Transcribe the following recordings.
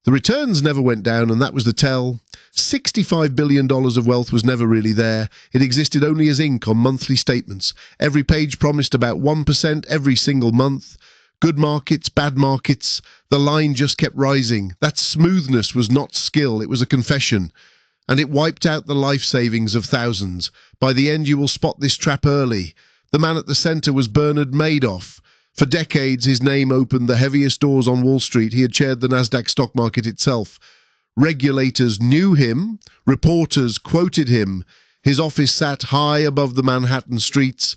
The returns never went down, and that was the tell. $65 billion of wealth was never really there. It existed only as ink on monthly statements. Every page promised about 1% every single month. Good markets, bad markets. The line just kept rising. That smoothness was not skill, it was a confession. And it wiped out the life savings of thousands. By the end, you will spot this trap early. The man at the center was Bernard Madoff. For decades, his name opened the heaviest doors on Wall Street. He had chaired the Nasdaq stock market itself. Regulators knew him. Reporters quoted him. His office sat high above the Manhattan streets.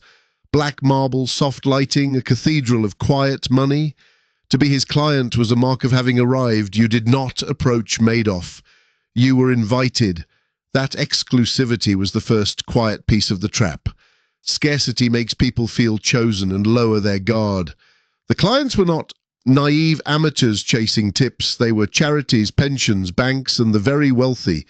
Black marble, soft lighting, a cathedral of quiet money. To be his client was a mark of having arrived. You did not approach Madoff. You were invited. That exclusivity was the first quiet piece of the trap. Scarcity makes people feel chosen and lower their guard. The clients were not naive amateurs chasing tips. They were charities, pensions, banks, and the very wealthy.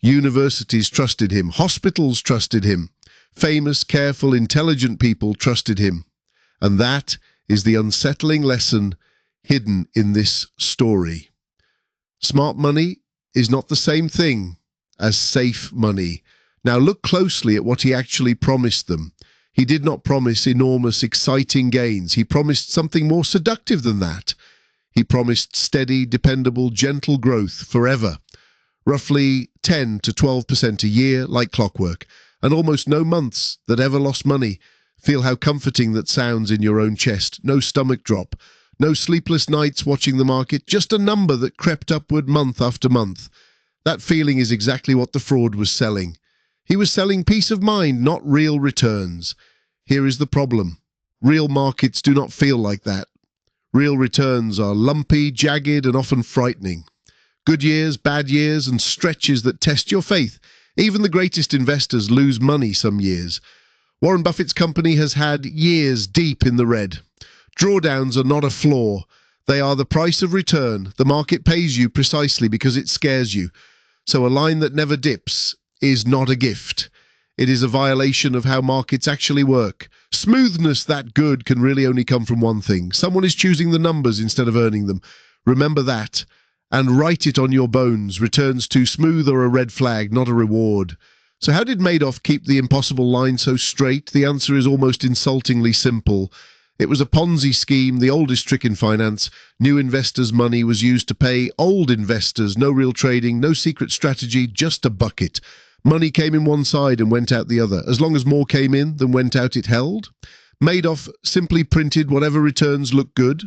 Universities trusted him. Hospitals trusted him. Famous, careful, intelligent people trusted him. And that is the unsettling lesson hidden in this story. Smart money is not the same thing as safe money. Now look closely at what he actually promised them. He did not promise enormous, exciting gains. He promised something more seductive than that. He promised steady, dependable, gentle growth forever. Roughly 10 to 12% a year, like clockwork. And almost no months that ever lost money. Feel how comforting that sounds in your own chest. No stomach drop. No sleepless nights watching the market. Just a number that crept upward month after month. That feeling is exactly what the fraud was selling. He was selling peace of mind, not real returns. Here is the problem. Real markets do not feel like that. Real returns are lumpy, jagged, and often frightening. Good years, bad years, and stretches that test your faith. Even the greatest investors lose money some years. Warren Buffett's company has had years deep in the red. Drawdowns are not a flaw. They are the price of return. The market pays you precisely because it scares you. So a line that never dips is not a gift. It is a violation of how markets actually work. Smoothness that good can really only come from one thing. Someone is choosing the numbers instead of earning them. Remember that. And write it on your bones. Returns too smooth are a red flag, not a reward. So how did Madoff keep the impossible line so straight? The answer is almost insultingly simple. It was a Ponzi scheme, the oldest trick in finance. New investors' money was used to pay old investors. No real trading, no secret strategy, just a bucket. Money came in one side and went out the other. As long as more came in than went out, it held. Madoff simply printed whatever returns looked good.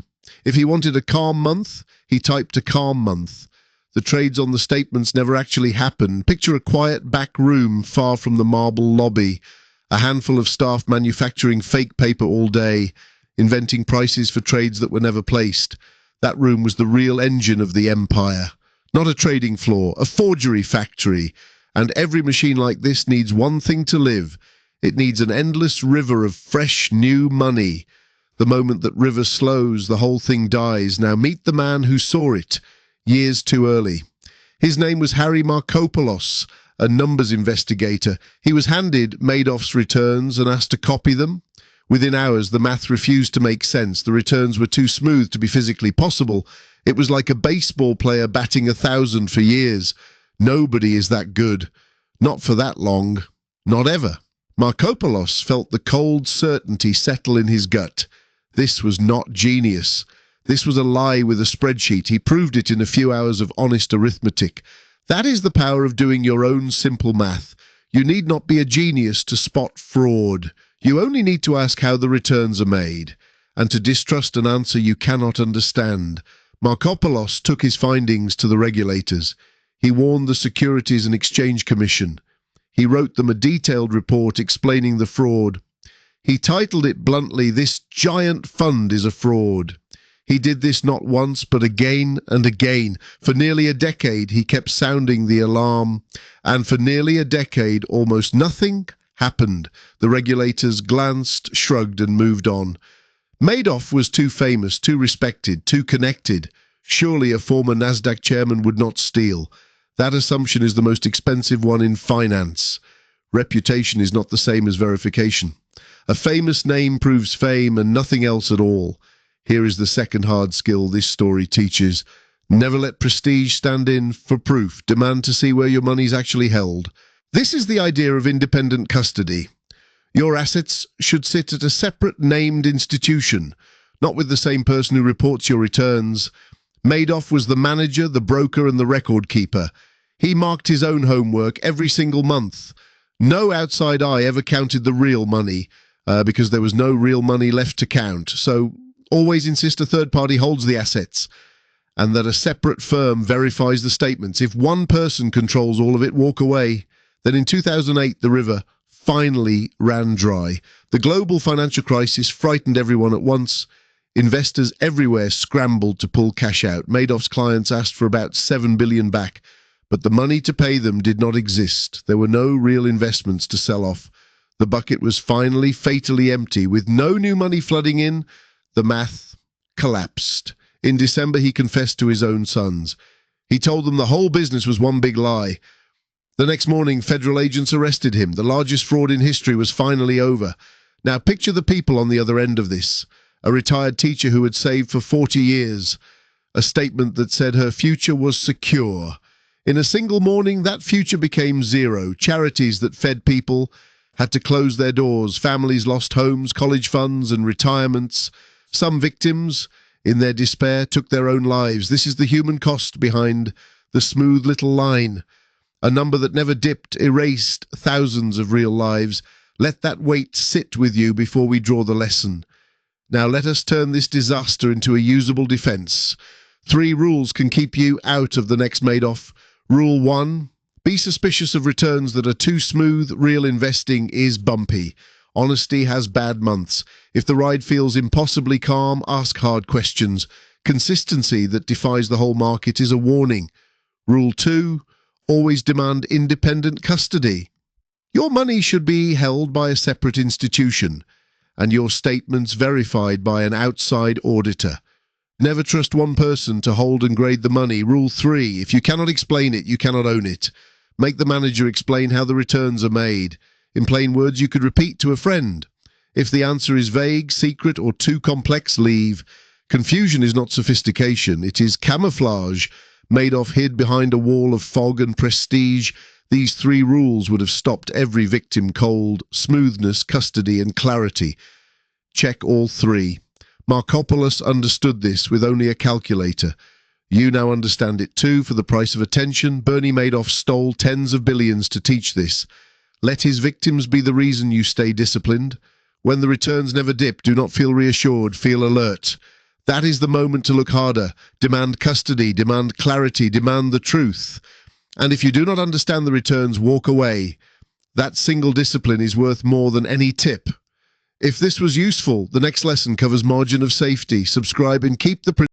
If he wanted a calm month, he typed a calm month. The trades on the statements never actually happened. Picture a quiet back room far from the marble lobby. A handful of staff manufacturing fake paper all day, inventing prices for trades that were never placed. That room was the real engine of the empire. Not a trading floor, a forgery factory. And every machine like this needs one thing to live. It needs an endless river of fresh, new money. The moment that river slows, the whole thing dies. Now meet the man who saw it, years too early. His name was Harry Markopoulos, a numbers investigator. He was handed Madoff's returns and asked to copy them. Within hours, the math refused to make sense. The returns were too smooth to be physically possible. It was like a baseball player batting 1,000 for years. Nobody is that good. Not for that long. Not ever. Markopoulos felt the cold certainty settle in his gut. This was not genius. This was a lie with a spreadsheet. He proved it in a few hours of honest arithmetic. That is the power of doing your own simple math. You need not be a genius to spot fraud. You only need to ask how the returns are made, and to distrust an answer you cannot understand. Markopoulos took his findings to the regulators. He warned the Securities and Exchange Commission. He wrote them a detailed report explaining the fraud. He titled it bluntly, "This giant fund is a fraud." He did this not once, but again and again. For nearly a decade, he kept sounding the alarm. And for nearly a decade, almost nothing happened. The regulators glanced, shrugged, and moved on. Madoff was too famous, too respected, too connected. Surely a former Nasdaq chairman would not steal. That assumption is the most expensive one in finance. Reputation is not the same as verification. A famous name proves fame and nothing else at all. Here is the second hard skill this story teaches. Never let prestige stand in for proof. Demand to see where your money's actually held. This is the idea of independent custody. Your assets should sit at a separate named institution, not with the same person who reports your returns. Madoff was the manager, the broker, and the record keeper. He marked his own homework every single month. No outside eye ever counted the real money, because there was no real money left to count. So always insist a third party holds the assets, and that a separate firm verifies the statements. If one person controls all of it, walk away. Then in 2008, the river finally ran dry. The global financial crisis frightened everyone at once. Investors everywhere scrambled to pull cash out. Madoff's clients asked for about $7 billion back, but the money to pay them did not exist. There were no real investments to sell off. The bucket was finally fatally empty. With no new money flooding in, the math collapsed. In December, he confessed to his own sons. He told them the whole business was one big lie. The next morning, federal agents arrested him. The largest fraud in history was finally over. Now picture the people on the other end of this. A retired teacher who had saved for 40 years. A statement that said her future was secure. In a single morning, that future became zero. Charities that fed people had to close their doors. Families lost homes, college funds, and retirements. Some victims, in their despair, took their own lives. This is the human cost behind the smooth little line. A number that never dipped, erased thousands of real lives. Let that weight sit with you before we draw the lesson. Now let us turn this disaster into a usable defense. 3 rules can keep you out of the next Madoff. Rule 1, be suspicious of returns that are too smooth. Real investing is bumpy. Honesty has bad months. If the ride feels impossibly calm, ask hard questions. Consistency that defies the whole market is a warning. Rule 2, always demand independent custody. Your money should be held by a separate institution, and your statements verified by an outside auditor. Never trust one person to hold and grade the money. Rule 3, if you cannot explain it, you cannot own it. Make the manager explain how the returns are made. In plain words, you could repeat to a friend. If the answer is vague, secret, or too complex, leave. Confusion is not sophistication. It is camouflage. Madoff hid behind a wall of fog and prestige. These 3 rules would have stopped every victim cold: smoothness, custody, and clarity. Check all 3. Markopoulos understood this with only a calculator. You now understand it too. For the price of attention, Bernie Madoff stole tens of billions to teach this. Let his victims be the reason you stay disciplined. When the returns never dip, do not feel reassured, feel alert. That is the moment to look harder. Demand custody, demand clarity, demand the truth. And if you do not understand the returns, walk away. That single discipline is worth more than any tip. If this was useful, the next lesson covers margin of safety. Subscribe and keep the